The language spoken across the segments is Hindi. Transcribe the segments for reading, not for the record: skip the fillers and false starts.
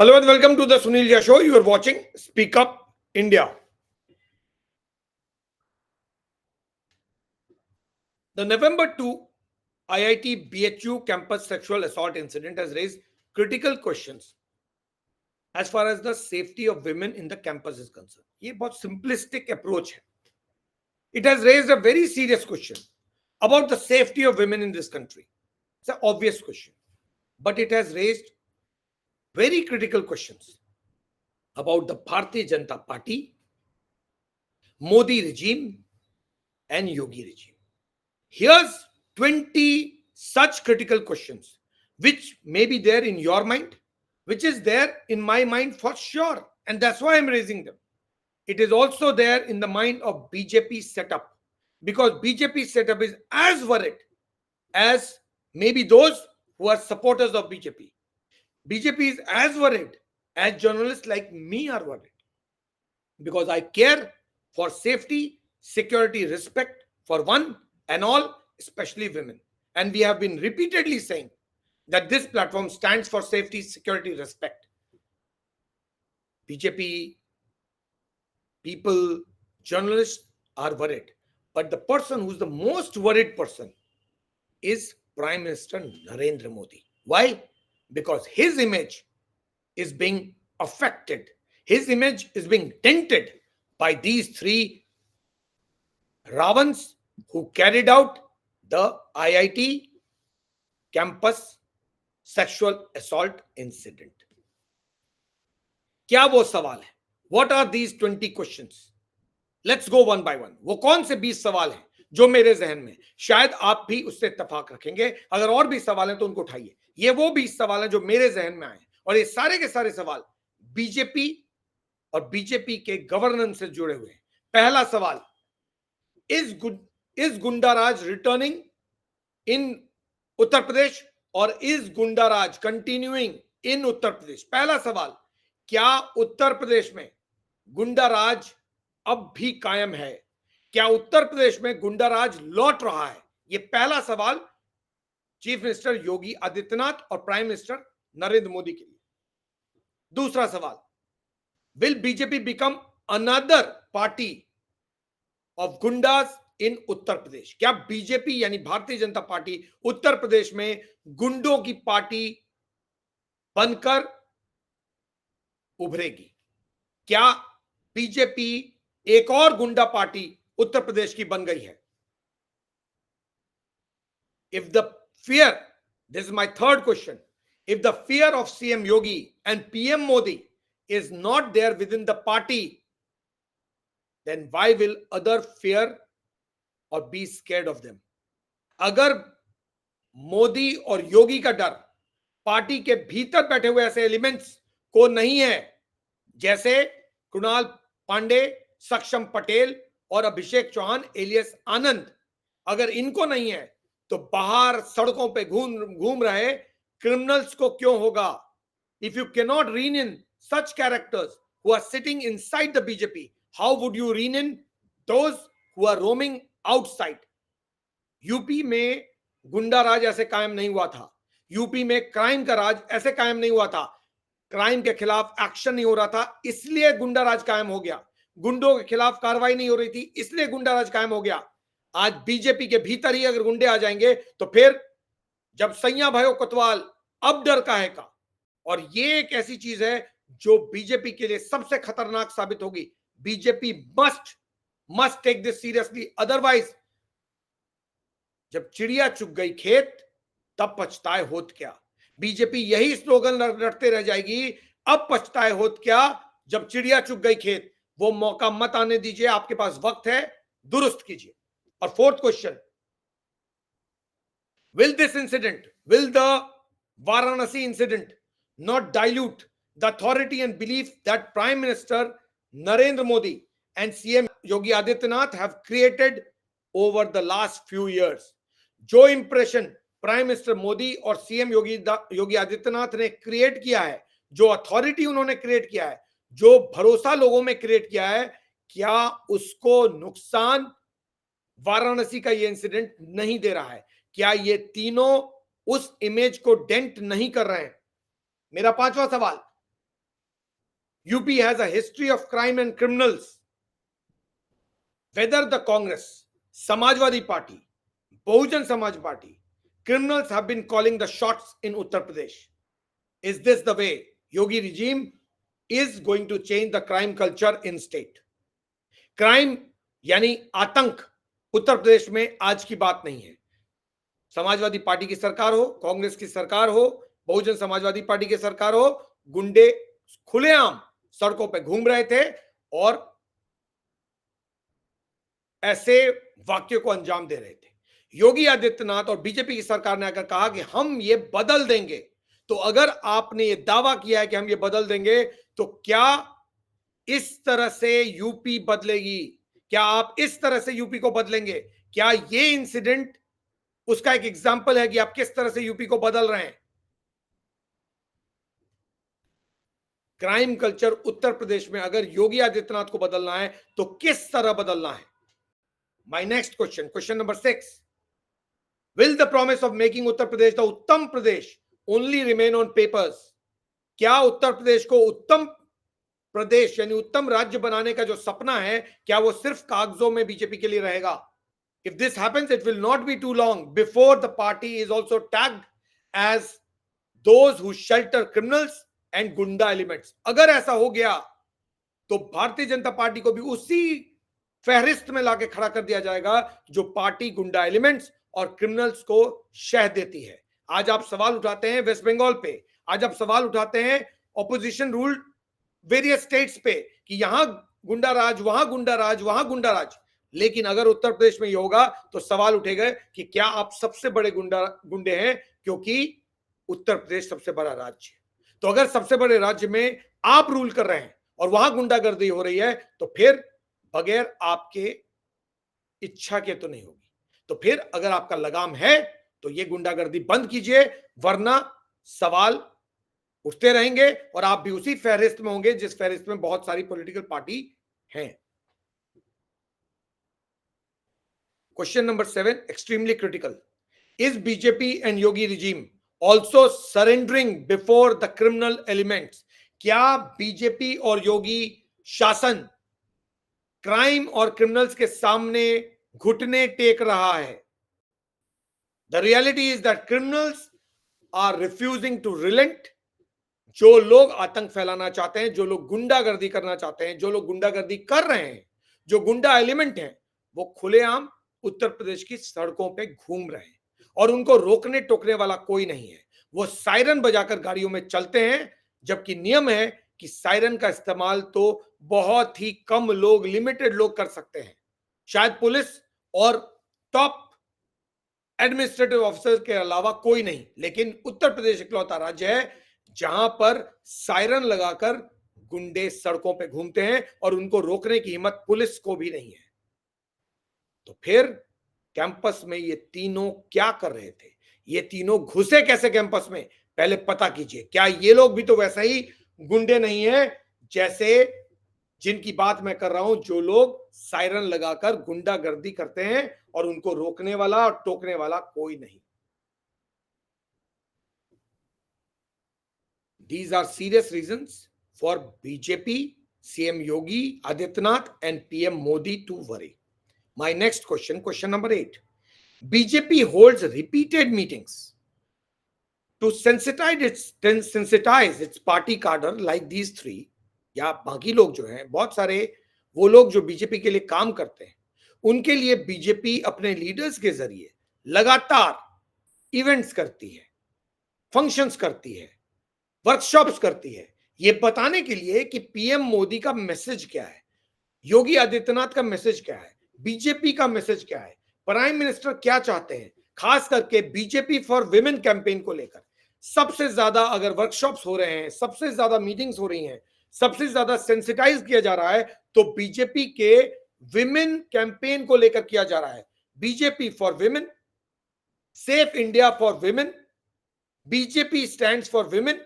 Hello and welcome to the Sunil Jha Show. You are watching Speak Up India. The November 2 IIT BHU campus sexual assault incident has raised critical questions as far as the safety of women in the campus is concerned. ये बहुत simplistic approach है. It has raised a very serious question about the safety of women in this country. It's an obvious question, but it has raised very critical questions about the Bharatiya Janata Party, Modi regime, and Yogi regime. Here's 20 such critical questions which may be there in your mind, which is there in my mind for sure, and that's why I'm raising them. It is also there in the mind of BJP setup, because BJP setup is as worried as maybe those who are supporters of BJP. BJP is as worried as journalists like me are worried, because I care for safety, security, respect for one and all, especially women. And we have been repeatedly saying that this platform stands for safety, security, respect. BJP people, journalists are worried. But the person who's the most worried person is Prime Minister Narendra Modi. Why? Because his image is being affected. His image is being dented by these three Ravans who carried out the IIT campus sexual assault incident. क्या वो सवाल है? What are these 20 questions? Let's go one by one. वो कौन से 20 सवाल हैं जो मेरे जहन में, शायद आप भी उससे इत्तेफाक रखेंगे. अगर और भी सवाल हैं तो उनको उठाइए. ये वो 20 सवाल हैं जो मेरे जहन में आए, और ये सारे के सारे सवाल बीजेपी और बीजेपी के गवर्नेंस से जुड़े हुए हैं. पहला सवाल, is गुंडाराज रिटर्निंग इन उत्तर प्रदेश और इज गुंडाराज कंटिन्यूइंग इन उत्तर प्रदेश? पहला सवाल, क्या उत्तर प्रदेश में गुंडाराज अब भी कायम है? क्या उत्तर प्रदेश में गुंडाराज लौट रहा है? यह पहला सवाल चीफ मिनिस्टर योगी आदित्यनाथ और प्राइम मिनिस्टर नरेंद्र मोदी के लिए. दूसरा सवाल, will BJP become another party of goondas in Uttar Pradesh? क्या बीजेपी यानी भारतीय जनता पार्टी उत्तर प्रदेश में गुंडों की पार्टी बनकर उभरेगी? क्या बीजेपी एक और गुंडा पार्टी उत्तर प्रदेश की बन गई है? If the fear, this is my third question, if the fear of CM Yogi and PM Modi is not there within the party, then why will other fear or be scared of them? अगर मोदी और योगी का डर पार्टी के भीतर बैठे हुए ऐसे एलिमेंट्स को नहीं है, जैसे कृणाल पांडे, सक्षम पटेल और अभिषेक चौहान एलियस आनंद, अगर इनको नहीं है तो बाहर सड़कों पे घूम रहे क्रिमिनल्स को क्यों होगा? If you cannot rein in such characters who are sitting inside the BJP, how would you rein in those who are roaming outside? UP में गुंडा राज ऐसे कायम नहीं हुआ था. यूपी में क्राइम का राज ऐसे कायम नहीं हुआ था. क्राइम के खिलाफ एक्शन नहीं हो रहा था, इसलिए गुंडा राज कायम हो गया. गुंडों के खिलाफ कार्रवाई नहीं हो रही थी, इसलिए गुंडा राज कायम हो गया. आज बीजेपी के भीतर ही अगर गुंडे आ जाएंगे तो फिर जब सैया भयो कोतवाल, अब डर काहे का? और ये एक ऐसी चीज है जो बीजेपी के लिए सबसे खतरनाक साबित होगी. BJP must take this seriously, otherwise जब चिड़िया चुग गई खेत तब पछताए होत क्या. बीजेपी यही स्लोगन रटते रह जाएगी, अब पछताए होत क्या जब चिड़िया चुग गई खेत. वो मौका मत आने दीजिए, आपके पास वक्त है, दुरुस्त कीजिए. और fourth question, will the Varanasi incident not dilute the authority and belief that Prime Minister Narendra Modi and CM Yogi Adityanath have created over the last few years? जो इंप्रेशन प्राइम मिनिस्टर मोदी और सीएम योगी आदित्यनाथ ने क्रिएट किया है, जो अथॉरिटी उन्होंने क्रिएट किया है, जो भरोसा लोगों में क्रिएट किया है, क्या उसको नुकसान वाराणसी का ये इंसिडेंट नहीं दे रहा है? क्या ये तीनों उस इमेज को डेंट नहीं कर रहे हैं? मेरा पांचवा सवाल, UP has a history of crime and criminals. Whether the Congress, Samajwadi Party, Bahujan Samaj Party, criminals have been calling the shots in Uttar Pradesh. Is this the way Yogi regime is going to change the crime culture in state? Crime यानी आतंक उत्तर प्रदेश में आज की बात नहीं है. समाजवादी पार्टी की सरकार हो, कांग्रेस की सरकार हो, बहुजन समाजवादी पार्टी की सरकार हो, गुंडे खुलेआम सड़कों पे घूम रहे थे और ऐसे वाक्यों को अंजाम दे रहे थे. योगी आदित्यनाथ और बीजेपी की सरकार ने अगर कहा कि हम ये बदल देंगे, तो अगर आपने ये दावा किया है कि हम ये बदल देंगे, तो क्या इस तरह से यूपी बदलेगी? क्या आप इस तरह से यूपी को बदलेंगे? क्या ये इंसिडेंट उसका एक एग्जाम्पल है कि आप किस तरह से यूपी को बदल रहे हैं? क्राइम कल्चर उत्तर प्रदेश में अगर योगी आदित्यनाथ को बदलना है तो किस तरह बदलना है? My next question, question number 6. Will the promise of making Uttar Pradesh the Uttam Pradesh only remain on papers? क्या उत्तर प्रदेश को उत्तम प्रदेश यानी उत्तम राज्य बनाने का जो सपना है, क्या वो सिर्फ कागजों में बीजेपी के लिए रहेगा? If this happens, it will not be too long before the party is also tagged as those who shelter criminals and गुंडा एलिमेंट्स. अगर ऐसा हो गया तो भारतीय जनता पार्टी को भी उसी फहरिस्त में लाके खड़ा कर दिया जाएगा जो पार्टी गुंडा एलिमेंट्स और क्रिमिनल्स को शह देती है. आज आप सवाल उठाते हैं वेस्ट बंगाल पे, आज आप सवाल उठाते हैं ऑपोजिशन रूल्ड वेरियस स्टेट्स पे कि यहां गुंडा राज, वहां गुंडा राज, वहां गुंडा राज. लेकिन अगर उत्तर प्रदेश में ये होगा तो सवाल उठेगा कि क्या आप सबसे बड़े गुंडे हैं, क्योंकि उत्तर प्रदेश सबसे बड़ा राज्य है. तो अगर सबसे बड़े राज्य में आप रूल कर रहे हैं और वहां गुंडागर्दी हो रही है, तो फिर बगैर आपके इच्छा के तो नहीं होगी. तो फिर अगर आपका लगाम है तो ये गुंडागर्दी बंद कीजिए, वरना सवाल उठते रहेंगे और आप भी उसी फहरिस्त में होंगे जिस फहरिस्त में बहुत सारी पॉलिटिकल पार्टी हैं. Question number 7, extremely critical. Is BJP and Yogi regime also surrendering before the criminal elements? क्या बीजेपी और योगी शासन क्राइम और क्रिमिनल्स के सामने घुटने टेक रहा है? The reality is that criminals are refusing to relent. जो लोग आतंक फैलाना चाहते हैं, जो लोग गुंडागर्दी करना चाहते हैं, जो लोग गुंडागर्दी कर रहे हैं, जो गुंडा एलिमेंट हैं, वो खुलेआम उत्तर प्रदेश की सड़कों पे घूम रहे हैं और उनको रोकने टोकने वाला कोई नहीं है. वो सायरन बजाकर गाड़ियों में चलते हैं, जबकि नियम है कि सायरन का इस्तेमाल तो बहुत ही कम लोग, लिमिटेड लोग कर सकते हैं, शायद पुलिस और टॉप एडमिनिस्ट्रेटिव ऑफिसर के अलावा कोई नहीं. लेकिन उत्तर प्रदेश इकलौता राज्य है जहां पर सायरन लगाकर गुंडे सड़कों पे घूमते हैं और उनको रोकने की हिम्मत पुलिस को भी नहीं है. तो फिर कैंपस में ये तीनों क्या कर रहे थे? ये तीनों घुसे कैसे कैंपस में? पहले पता कीजिए. क्या ये लोग भी तो वैसा ही गुंडे नहीं है जैसे जिनकी बात मैं कर रहा हूं, जो लोग सायरन लगाकर गुंडागर्दी करते हैं और उनको रोकने वाला और टोकने वाला कोई नहीं? These are serious reasons for BJP, CM Yogi Adityanath and PM Modi to worry. My next question, question number 8. BJP holds repeated meetings to sensitize its party cadre like these three. या बाकी लोग जो हैं, बहुत सारे वो लोग जो बीजेपी के लिए काम करते हैं, उनके लिए बीजेपी अपने लीडर्स के जरिए लगातार इवेंट्स करती है, फंक्शंस करती है, वर्कशॉप्स करती है, ये बताने के लिए कि पीएम मोदी का मैसेज क्या है, योगी आदित्यनाथ का मैसेज क्या है, बीजेपी का मैसेज क्या है, प्राइम मिनिस्टर क्या चाहते हैं. खास करके बीजेपी फॉर विमेन कैंपेन को लेकर सबसे ज्यादा अगर वर्कशॉप्स हो रहे हैं, सबसे ज्यादा मीटिंग्स हो रही हैं, सबसे ज्यादा सेंसिटाइज किया जा रहा है, तो बीजेपी के विमेन कैंपेन को लेकर किया जा रहा है. BJP for women, safe India for women, BJP stands for women.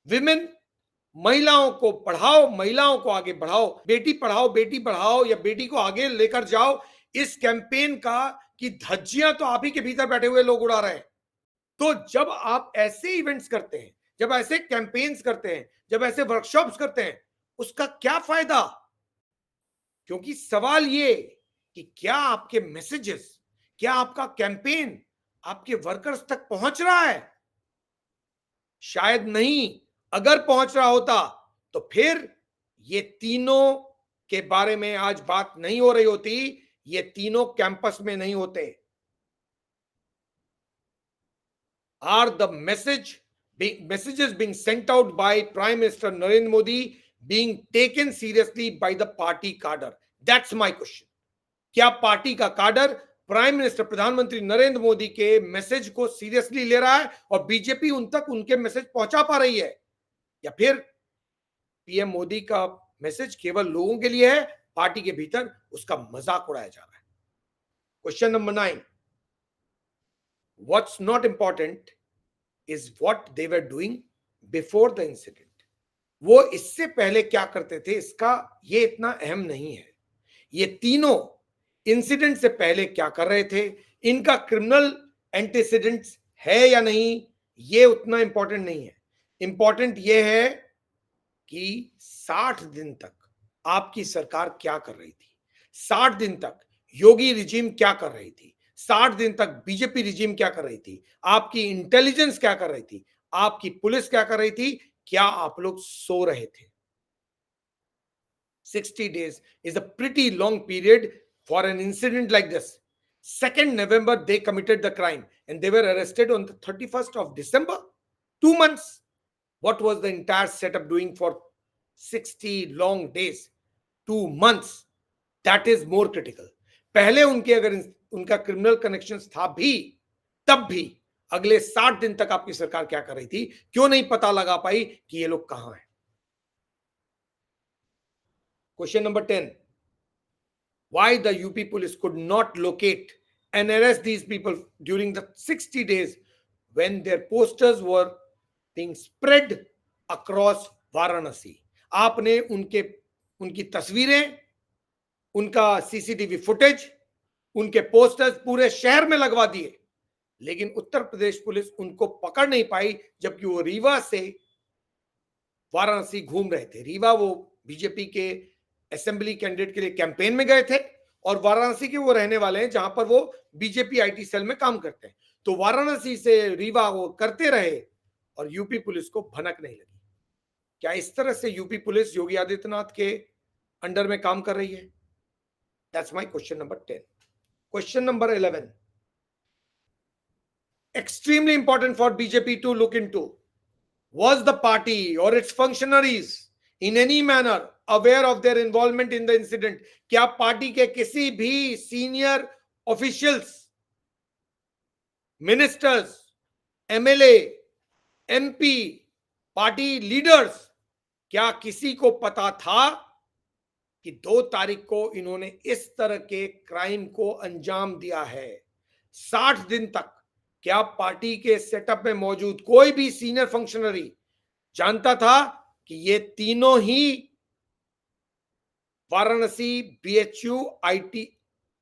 Women, महिलाओं को पढ़ाओ, महिलाओं को आगे बढ़ाओ, बेटी पढ़ाओ, बेटी बढ़ाओ या बेटी को आगे लेकर जाओ. इस कैंपेन का कि धज्जियां तो आप ही के भीतर बैठे हुए लोग उड़ा रहे हैं. तो जब आप ऐसे इवेंट्स करते हैं जब ऐसे कैंपेन्स करते हैं, जब ऐसे वर्कशॉप्स करते हैं, उसका क्या फायदा? क्योंकि सवाल ये कि क्या आपके मैसेजेस, क्या आपका कैंपेन आपके वर्कर्स तक पहुंच रहा है? शायद नहीं। अगर पहुंच रहा होता तो फिर ये तीनों के बारे में आज बात नहीं हो रही होती, ये तीनों कैंपस में नहीं होते। Are the messages being sent out by Prime Minister Narendra Modi being taken seriously by the party cadre? That's my question. क्या पार्टी का काडर प्राइम मिनिस्टर प्रधानमंत्री नरेंद्र मोदी के मैसेज को सीरियसली ले रहा है और बीजेपी उन तक उनके मैसेज पहुंचा पा रही है, या फिर पीएम मोदी का मैसेज केवल लोगों के लिए है, पार्टी के भीतर उसका मजाक उड़ाया जा रहा है? Question number 9, what's not important is what they were doing before the incident. वो इससे पहले क्या करते थे, इसका ये इतना अहम नहीं है। ये तीनों इंसिडेंट से पहले क्या कर रहे थे, इनका क्रिमिनल एंटीसीडेंट्स है या नहीं, ये उतना इंपॉर्टेंट नहीं है। इंपॉर्टेंट ये है कि 60 दिन तक आपकी सरकार क्या कर रही थी, 60 दिन तक योगी रिजीम क्या कर रही थी, 60 दिन तक बीजेपी रिजीम क्या कर रही थी, आपकी इंटेलिजेंस क्या कर रही थी, आपकी पुलिस क्या कर रही थी, क्या आप लोग सो रहे थे? 60 days is a pretty long period for an incident like this. 2nd November, they committed the crime and they were arrested on the 31st of December. 2 months. What was the entire setup doing for 60 long days? 2 months. That is more critical. पहले उनके अगर उनका क्रिमिनल कनेक्शंस था भी, तब भी अगले 60 दिन तक आपकी सरकार क्या कर रही थी? क्यों नहीं पता लगा पाई कि ये लोग कहां हैं? Question number 10. Why the UP police could not locate and arrest these people during the 60 days when their posters were being spread across Varanasi? आपने उनकी तस्वीरें, उनका सीसीटीवी फुटेज, उनके पोस्टर्स पूरे शहर में लगवा दिए, लेकिन उत्तर प्रदेश पुलिस उनको पकड़ नहीं पाई, जबकि वो रीवा से वाराणसी घूम रहे थे। रीवा वो बीजेपी के असेंबली कैंडिडेट के लिए कैंपेन में गए थे और वाराणसी के वो रहने वाले हैं जहां पर वो बीजेपी आईटी सेल में काम करते हैं। तो वाराणसी से रीवा वो करते रहे और यूपी पुलिस को भनक नहीं लगी। क्या इस तरह से यूपी पुलिस योगी आदित्यनाथ के अंडर में काम कर रही है? That's my question number 10. Question number 11, extremely important for BJP to look into. Was the party or its functionaries in any manner aware of their involvement in the incident? क्या पार्टी के किसी भी senior officials, ministers, MLA, MP, party leaders, क्या किसी को पता था कि 2 तारीख को इन्होंने इस तरह के क्राइम को अंजाम दिया है? 60 दिन तक क्या पार्टी के सेटअप में मौजूद कोई भी सीनियर फंक्शनरी जानता था कि ये तीनों ही वाराणसी बीएचयू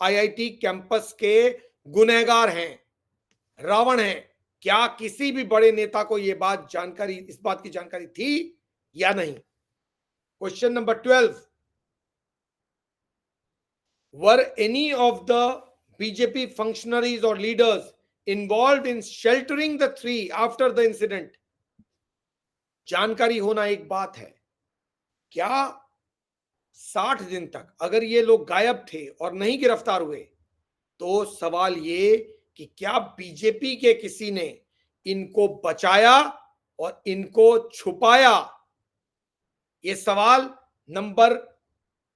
आईआईटी कैंपस के गुनहगार हैं, रावण हैं? क्या किसी भी बड़े नेता को इस बात की जानकारी थी या नहीं? Question number 12, were any of the BJP functionaries or leaders involved in sheltering the 3 after the incident? जानकारी होना एक बात है, क्या 60 दिन तक अगर ये लोग गायब थे और नहीं गिरफ्तार हुए, तो सवाल ये कि क्या बीजेपी के किसी ने इनको बचाया और इनको छुपाया? ये सवाल नंबर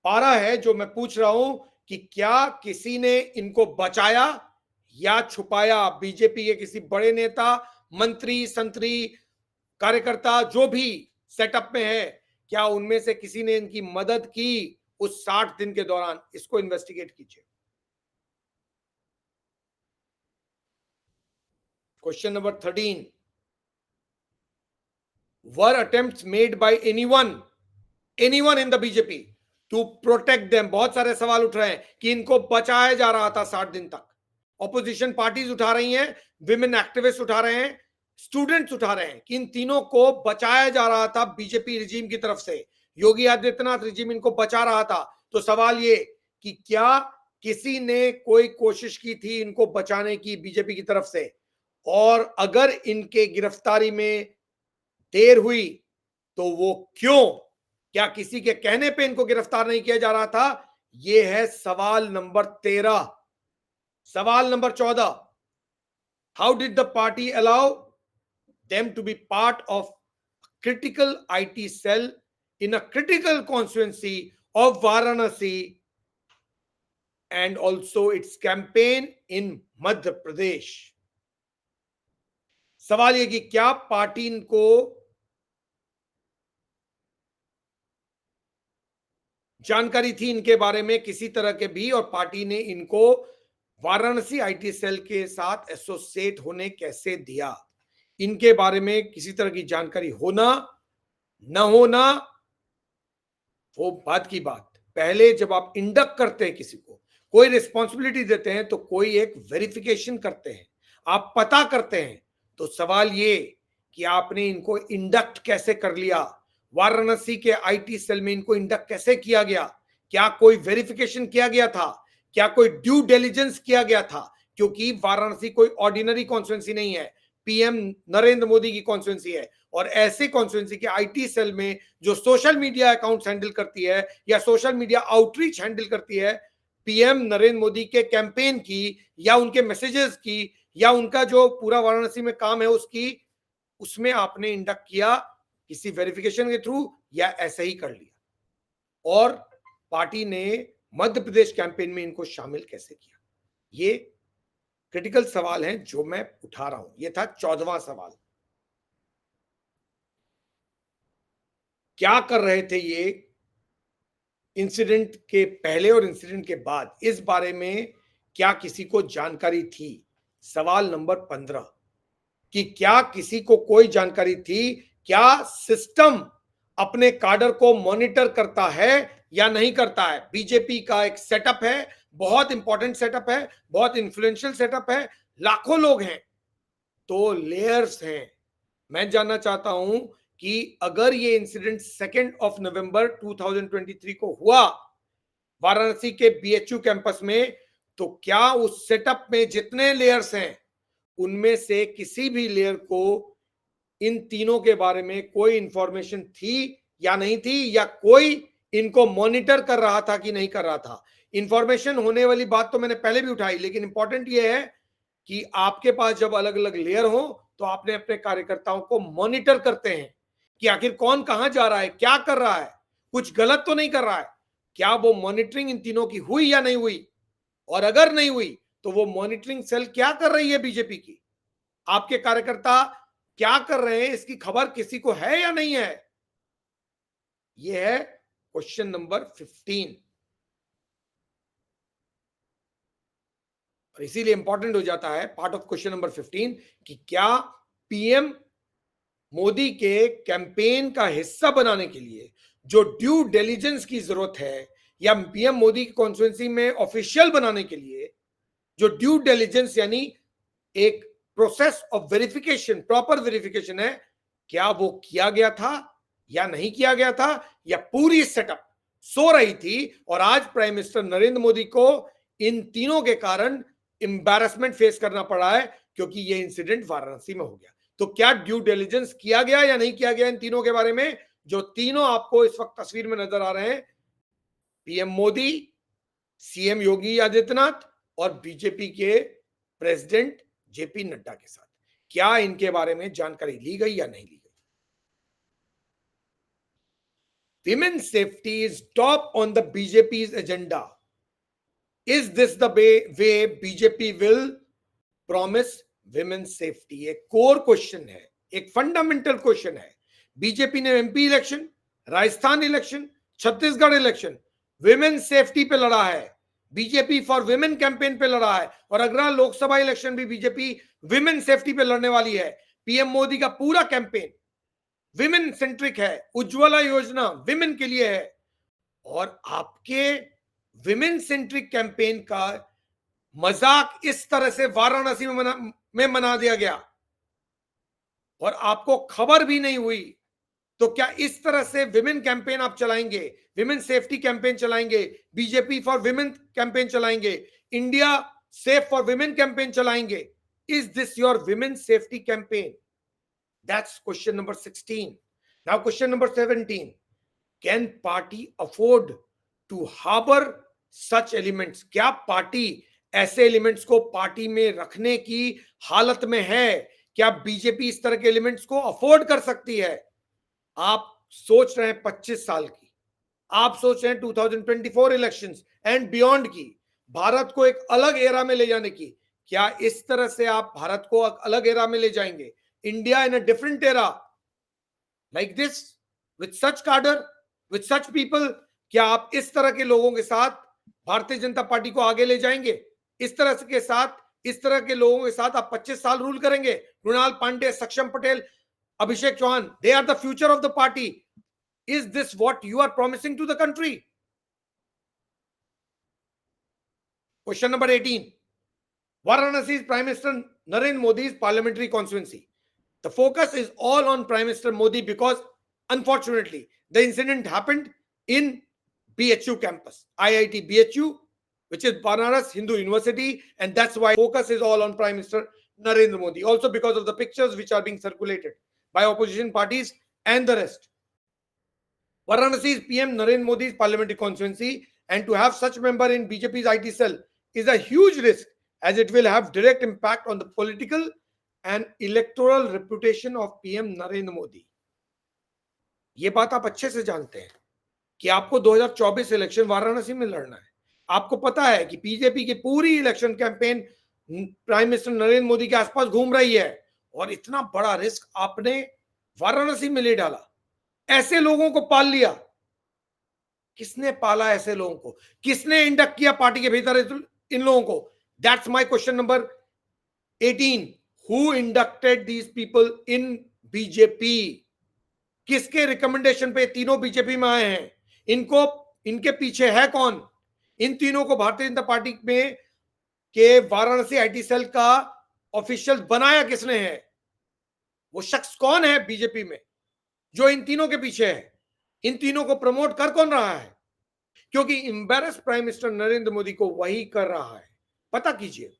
12 है जो मैं पूछ रहा हूं कि क्या किसी ने इनको बचाया या छुपाया? बीजेपी के किसी बड़े नेता, मंत्री, संतरी, कार्यकर्ता जो भी सेटअप में है, क्या उनमें से किसी ने इनकी मदद की उस 60 दिन के दौरान? इसको इन्वेस्टिगेट कीजिए। Question number 13, were attempts made by anyone in the BJP to protect them? बहुत सारे सवाल उठ रहे हैं कि इनको बचाया जा रहा था 60 दिन तक। ऑपोजिशन पार्टीज उठा रही हैं, विमेन एक्टिविस्ट उठा रहे हैं, स्टूडेंट्स उठा रहे हैं कि इन तीनों को बचाया जा रहा था बीजेपी रिजीम की तरफ से, योगी आदित्यनाथ रिजीम इनको बचा रहा था। तो सवाल ये कि क्या किसी ने कोई कोशिश की थी इनको बचाने की बीजेपी की तरफ से, और अगर इनके गिरफ्तारी में देर हुई तो वो क्यों? क्या किसी के कहने पे इनको गिरफ्तार नहीं किया जा रहा था? ये है सवाल नंबर 13। सवाल number 14, how did the party allow them to be part of critical IT cell in a critical constituency of Varanasi and also its campaign in Madhya Pradesh? सवाल ये कि क्या पार्टी को जानकारी थी इनके बारे में किसी तरह के भी, और पार्टी ने इनको वाराणसी आईटी सेल के साथ एसोसिएट होने कैसे दिया? इनके बारे में किसी तरह की जानकारी होना न होना वो बात की बात। पहले जब आप इंडक्ट करते हैं किसी को, कोई रिस्पॉन्सिबिलिटी देते हैं, तो कोई एक वेरिफिकेशन करते हैं, आप पता करते हैं। तो सवाल ये कि आपने इनको इंडक्ट कैसे कर लिया? वाराणसी के आईटी सेल में इनको इंडक्ट कैसे किया गया? क्या कोई वेरिफिकेशन किया गया था? क्या कोई ड्यू डिलिजेंस किया गया था? क्योंकि वाराणसी कोई ऑर्डिनरी कॉन्स्टिट्यूंसी नहीं है, पीएम नरेंद्र मोदी की कॉन्स्टिट्यूंसी है, और ऐसे कॉन्स्टिट्यूंसी के आईटी सेल में जो सोशल मीडिया अकाउंट्स हैंडल करती है या सोशल मीडिया आउटरीच हैंडल करती है पीएम नरेंद्र मोदी के कैंपेन की, या उनके मैसेजेस की, या उनका जो पूरा वाराणसी में काम है उसकी, उसमें आपने इंडक्ट किया किसी वेरिफिकेशन के थ्रू या ऐसे ही कर लिया? और पार्टी ने मध्य प्रदेश कैंपेन में इनको शामिल कैसे किया? ये क्रिटिकल सवाल हैं जो मैं उठा रहा हूं। ये था 14वां सवाल। क्या कर रहे थे ये इंसिडेंट के पहले और इंसिडेंट के बाद, इस बारे में क्या किसी को जानकारी थी? सवाल नंबर 15 कि क्या किसी को कोई जानकारी थी? क्या सिस्टम अपने काडर को मॉनिटर करता है या नहीं करता है? बीजेपी का एक सेटअप है, बहुत इंपॉर्टेंट सेटअप है, बहुत इन्फ्लुएंशियल सेटअप है, लाखों लोग हैं, तो लेयर्स हैं। मैं जानना चाहता हूं कि अगर ये इंसिडेंट 2 नवंबर 2023 को हुआ वाराणसी के बीएचयू कैंपस में, तो क्या उस सेटअप में जितने लेयर्स हैं उनमें से किसी भी लेयर को इन तीनों के बारे में कोई इंफॉर्मेशन थी या नहीं थी, या कोई इनको मॉनिटर कर रहा था कि नहीं कर रहा था? इंफॉर्मेशन होने वाली बात तो मैंने पहले भी उठाई, लेकिन इंपॉर्टेंट यह है कि आपके पास जब अलग अलग लेयर हो तो आपने अपने कार्यकर्ताओं को मॉनिटर करते हैं कि आखिर कौन कहां जा रहा है, क्या कर रहा है, कुछ गलत तो नहीं कर रहा है। क्या वो मॉनिटरिंग इन तीनों की हुई या नहीं हुई? और अगर नहीं हुई तो वो मॉनिटरिंग सेल क्या कर रही है बीजेपी की? आपके कार्यकर्ता क्या कर रहे हैं, इसकी खबर किसी को है या नहीं है? यह है क्वेश्चन नंबर 15। और इसीलिए इंपॉर्टेंट हो जाता है पार्ट ऑफ क्वेश्चन नंबर 15 कि क्या पीएम मोदी के कैंपेन का हिस्सा बनाने के लिए जो ड्यू डिलिजेंस की जरूरत है, या पीएम मोदी की कॉन्स्टिट्यूंसी में ऑफिशियल बनाने के लिए जो ड्यू डिलिजेंस यानी एक process of verification, proper verification है, क्या वो किया गया था या नहीं किया गया था? या पूरी सेटअप सो रही थी और आज प्राइम मिनिस्टर नरेंद्र मोदी को इन तीनों के कारण एम्बैरेसमेंट फेस करना पड़ा है क्योंकि ये इंसिडेंट वाराणसी में हो गया? तो क्या ड्यू डिलिजेंस किया गया या नहीं किया गया इन तीनों के बारे में? जो तीनों आपको इस वक्त तस्वीर में नजर आ रहे हैं, पीएम मोदी, सीएम योगी आदित्यनाथ और बीजेपी के प्रेसिडेंट जेपी नड्डा के साथ, क्या इनके बारे में जानकारी ली गई या नहीं ली गई? Women's safety is top on the BJP's agenda. Is this the way BJP will promise women's safety? एक कोर क्वेश्चन है, एक फंडामेंटल क्वेश्चन है। बीजेपी ने MP election, Rajasthan election, Chhattisgarh election women safety पे लड़ा है, बीजेपी फॉर विमेन कैंपेन पे लड़ा है, और अगला लोकसभा इलेक्शन भी बीजेपी विमेन सेफ्टी पे लड़ने वाली है। पीएम मोदी का पूरा कैंपेन विमेन सेंट्रिक है, उज्ज्वला योजना विमेन के लिए है, और आपके विमेन सेंट्रिक कैंपेन का मजाक इस तरह से वाराणसी में मना दिया गया। और आपको खबर भी नहीं हुई, तो क्या इस तरह से विमेन कैंपेन आप चलाएंगे, विमेन सेफ्टी कैंपेन चलाएंगे, बीजेपी फॉर विमेन कैंपेन चलाएंगे, India safe for women campaign चलाएंगे? Is this your women safety campaign? That's question number 16. Now question number 17. Can party afford to harbour such elements? क्या पार्टी ऐसे एलिमेंट्स को पार्टी में रखने की हालत में है? क्या बीजेपी इस तरह के एलिमेंट्स को अफोर्ड कर सकती है? आप सोच रहे हैं 25 साल की, आप सोच रहे हैं 2024 इलेक्शंस एंड बियॉन्ड की, भारत को एक अलग एरा में ले जाने की। क्या इस तरह से आप भारत को एक अलग एरा में ले जाएंगे? India in a different era like this, with such कार्डर, विथ सच पीपल? क्या आप इस तरह के लोगों के साथ भारतीय जनता पार्टी को आगे ले जाएंगे? इस तरह के साथ, इस तरह के लोगों के साथ आप 25 साल रूल करेंगे? कृणाल पांडे, सक्षम Patel, Abhishek Chauhan, they are the future of the party. Is this what you are promising to the country? Question number 18. Varanasi is Prime Minister Narendra Modi's parliamentary constituency. The focus is all on Prime Minister Modi because, unfortunately, the incident happened in BHU campus, IIT BHU, which is Banaras Hindu University, and that's why focus is all on Prime Minister Narendra Modi. Also because of the pictures which are being circulated by opposition parties and the rest. Varanasi is PM Narendra Modi's parliamentary constituency, and to have such member in BJP's IT cell is a huge risk, as it will have direct impact on the political and electoral reputation of PM Narendra Modi. ये बात आप अच्छे से जानते हैं कि आपको 2024 इलेक्शन वाराणसी में लड़ना है। आपको पता है कि बीजेपी की पूरी election campaign prime minister Narendra Modi के आसपास घूम रही है, और इतना बड़ा रिस्क आपने वाराणसी में ले डाला। ऐसे लोगों को पाल लिया। किसने पाला ऐसे लोगों को? किसने इंडक्ट किया पार्टी के भीतर इन लोगों को? That's my question number 18. Who inducted these people in BJP? किसके रिकमेंडेशन पे तीनों बीजेपी में आए हैं? इनको, इनके पीछे है कौन? इन तीनों को भारतीय जनता पार्टी में के वाराणसी आईटी सेल का ऑफिशियल बनाया किसने है? वो शख्स कौन है बीजेपी में जो इन तीनों के पीछे है? इन तीनों को प्रमोट कर कौन रहा है? क्योंकि embarrass prime minister Narendra Modi को वही कर रहा है। पता कीजिए।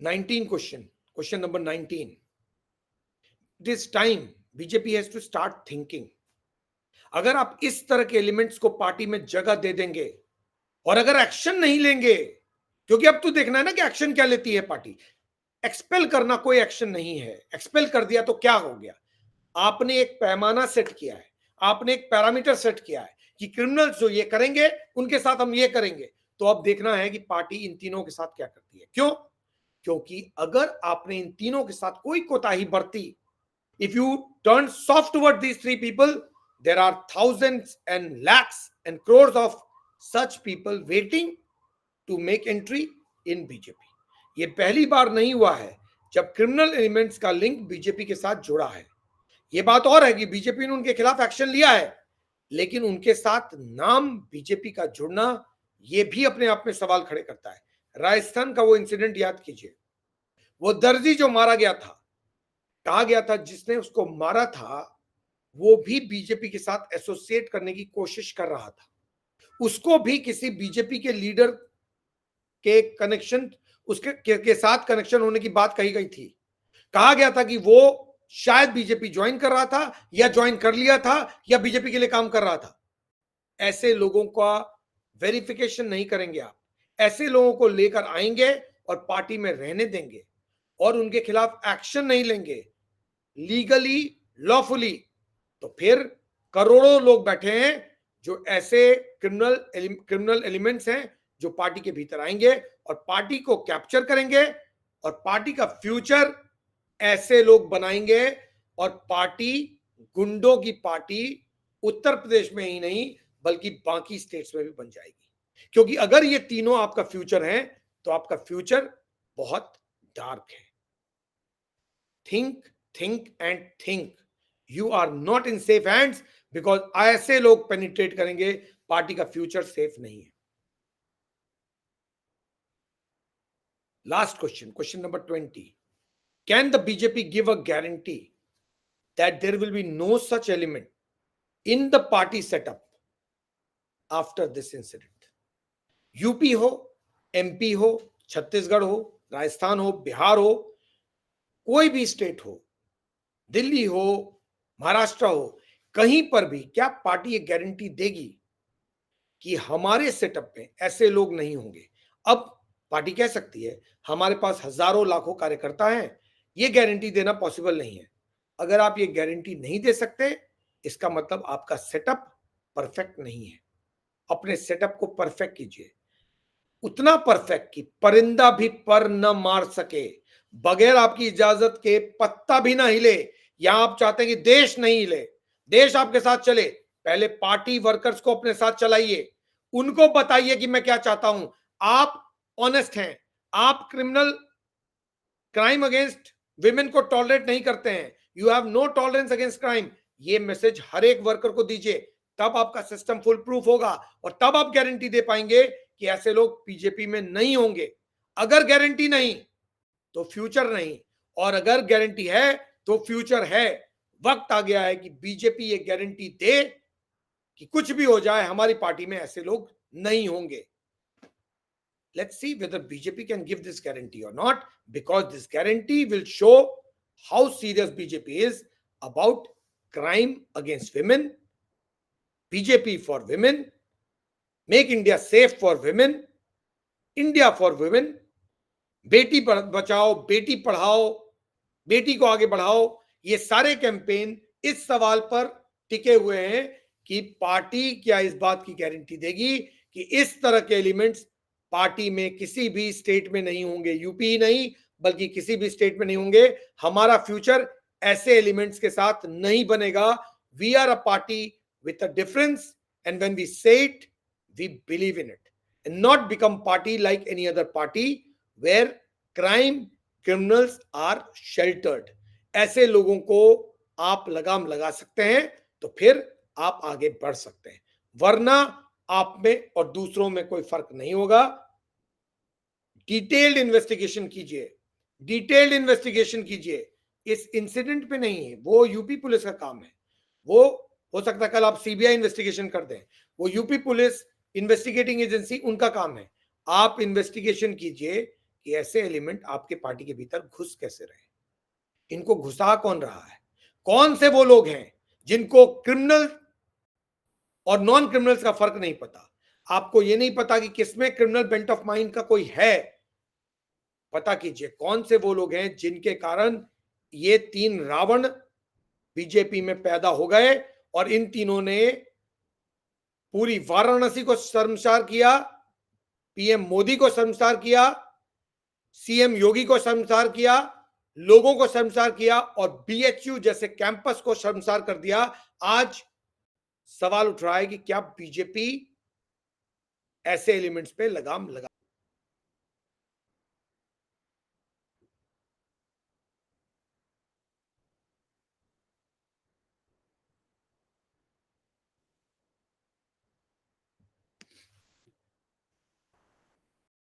Question number 19. This time BJP has to start thinking. अगर आप इस तरह के एलिमेंट्स को पार्टी में जगह दे देंगे और अगर एक्शन नहीं लेंगे, क्योंकि अब तो देखना है ना कि एक्शन क्या लेती है पार्टी। एक्सपेल करना कोई एक्शन नहीं है। एक्सपेल कर दिया तो क्या हो गया? आपने एक पैमाना सेट किया है, आपने एक पैरामीटर सेट किया है कि क्रिमिनल्स जो ये करेंगे उनके साथ हम ये करेंगे। तो अब देखना है कि पार्टी इन तीनों के साथ क्या करती है। क्यों? क्योंकि अगर आपने इन तीनों के साथ कोई कोताही बरती, if you turn soft toward these three people, there are thousands and lakhs and crores of such people waiting to make entry in BJP. ये पहली बार नहीं हुआ है जब क्रिमिनल एलिमेंट्स का लिंक बीजेपी के साथ जुड़ा है। ये बात और है कि बीजेपी ने उनके खिलाफ एक्शन लिया है, लेकिन उनके साथ नाम बीजेपी का जुड़ना ये भी अपने आप में सवाल खड़े करता है। राजस्थान का वो इंसिडेंट याद कीजिए। वो दर्जी जो मारा गया था, कहा गया था जिसने उसको मारा था वो भी बीजेपी के साथ एसोसिएट करने की कोशिश कर रहा था। उसको भी किसी बीजेपी के लीडर के कनेक्शन, उसके के साथ कनेक्शन होने की बात कही गई थी। कहा गया था कि वो शायद बीजेपी ज्वाइन कर रहा था या ज्वाइन कर लिया था या बीजेपी के लिए काम कर रहा था। ऐसे लोगों का वेरिफिकेशन नहीं करेंगे आप, ऐसे लोगों को लेकर आएंगे और पार्टी में रहने देंगे और उनके खिलाफ एक्शन नहीं लेंगे लीगली, लॉफुली, तो फिर करोड़ों लोग बैठे हैं जो ऐसे क्रिमिनल एलिमेंट्स हैं जो पार्टी के भीतर आएंगे और पार्टी को कैप्चर करेंगे और पार्टी का फ्यूचर ऐसे लोग बनाएंगे और पार्टी गुंडों की पार्टी उत्तर प्रदेश में ही नहीं बल्कि बाकी स्टेट्स में भी बन जाएगी। क्योंकि अगर ये तीनों आपका फ्यूचर हैं तो आपका फ्यूचर बहुत डार्क है। Think, think and think. You are not in safe hands because ऐसे लोग पेनिट्रेट करेंगे, पार्टी का फ्यूचर सेफ नहीं है। Last question number 20. Can the BJP give a guarantee that there will be no such element in the party setup after this incident? UP हो, एमपी हो, छत्तीसगढ़ हो, राजस्थान हो, बिहार हो, कोई भी स्टेट हो, दिल्ली हो, महाराष्ट्र हो, कहीं पर भी क्या पार्टी एक गारंटी देगी कि हमारे सेटअप में ऐसे लोग नहीं होंगे? अब पार्टी कह सकती है हमारे पास हजारों लाखों कार्यकर्ता हैं, ये गारंटी देना पॉसिबल नहीं है। अगर आप ये गारंटी नहीं दे सकते, इसका मतलब आपका सेटअप परफेक्ट नहीं है। अपने सेटअप को परफेक्ट कीजिए, उतना परफेक्ट कि परिंदा भी पर न मार सके, बगैर आपकी इजाजत के पत्ता भी ना हिले। यहां आप चाहते हैं कि देश नहीं हिले, देश आपके साथ चले, पहले पार्टी वर्कर्स को अपने साथ चलाइए, उनको बताइए कि मैं क्या चाहता हूं। आप ऑनेस्ट हैं, आप क्राइम अगेंस्ट विमेन को टॉलरेट नहीं करते हैं, you have no tolerance against crime. ये मैसेज हर एक वर्कर को दीजिए, तब आपका सिस्टम फुल प्रूफ होगा और तब आप गारंटी दे पाएंगे कि ऐसे लोग बीजेपी में नहीं होंगे। अगर गारंटी नहीं तो फ्यूचर नहीं, और अगर गारंटी है तो फ्यूचर है। वक्त आ गया है कि बीजेपी ये गारंटी दे कि कुछ भी हो जाए हमारी पार्टी में ऐसे लोग नहीं होंगे। Let's see whether BJP can give this guarantee or not, because this guarantee will show how serious BJP is about crime against women, BJP for women, make India safe for women, India for women, Beti Bachao, Beti Padhao, बेटी को आगे बढ़ाओ। ये सारे कैंपेन इस सवाल पर टिके हुए हैं कि पार्टी क्या इस बात की गारंटी देगी कि इस तरह के एलिमेंट्स पार्टी में किसी भी स्टेट में नहीं होंगे, यूपी ही नहीं बल्कि किसी भी स्टेट में नहीं होंगे। हमारा फ्यूचर ऐसे एलिमेंट्स के साथ नहीं बनेगा। We are a party with a difference, and when we say it we believe in it, and not become party like any other party where crime criminals are sheltered. ऐसे लोगों को आप लगाम लगा सकते हैं तो फिर आप आगे बढ़ सकते हैं, वरना आप में और दूसरों में कोई फर्क नहीं होगा। डिटेल्ड इन्वेस्टिगेशन कीजिए, डिटेल्ड इन्वेस्टिगेशन कीजिए। इस इंसिडेंट पे नहीं है, वो यूपी पुलिस का काम है। वो हो सकता है कल आप सीबीआई इन्वेस्टिगेशन कर दें, वो यूपी पुलिस इन्वेस्टिगेटिंग एजेंसी उनका काम है। आप इन्वेस्टिगेशन कीजिए कि ऐसे एलिमेंट आपके पार्टी के भीतर घुस कैसे रहे, इनको घुसा कौन रहा है, कौन से वो लोग हैं जिनको क्रिमिनल और नॉन क्रिमिनल्स का फर्क नहीं पता। आपको ये नहीं पता कि किसमें क्रिमिनल बेंट ऑफ माइंड का कोई है, पता कीजिए कौन से वो लोग हैं जिनके कारण ये 3 रावण बीजेपी में पैदा हो गए और इन तीनों ने पूरी वाराणसी को शर्मसार किया, पीएम मोदी को शर्मसार किया, सीएम योगी को शर्मसार किया, लोगों को शर्मसार किया और बीएचयू जैसे कैंपस को शर्मसार कर दिया। आज सवाल उठ रहा है कि क्या बीजेपी ऐसे एलिमेंट्स पे लगाम लगा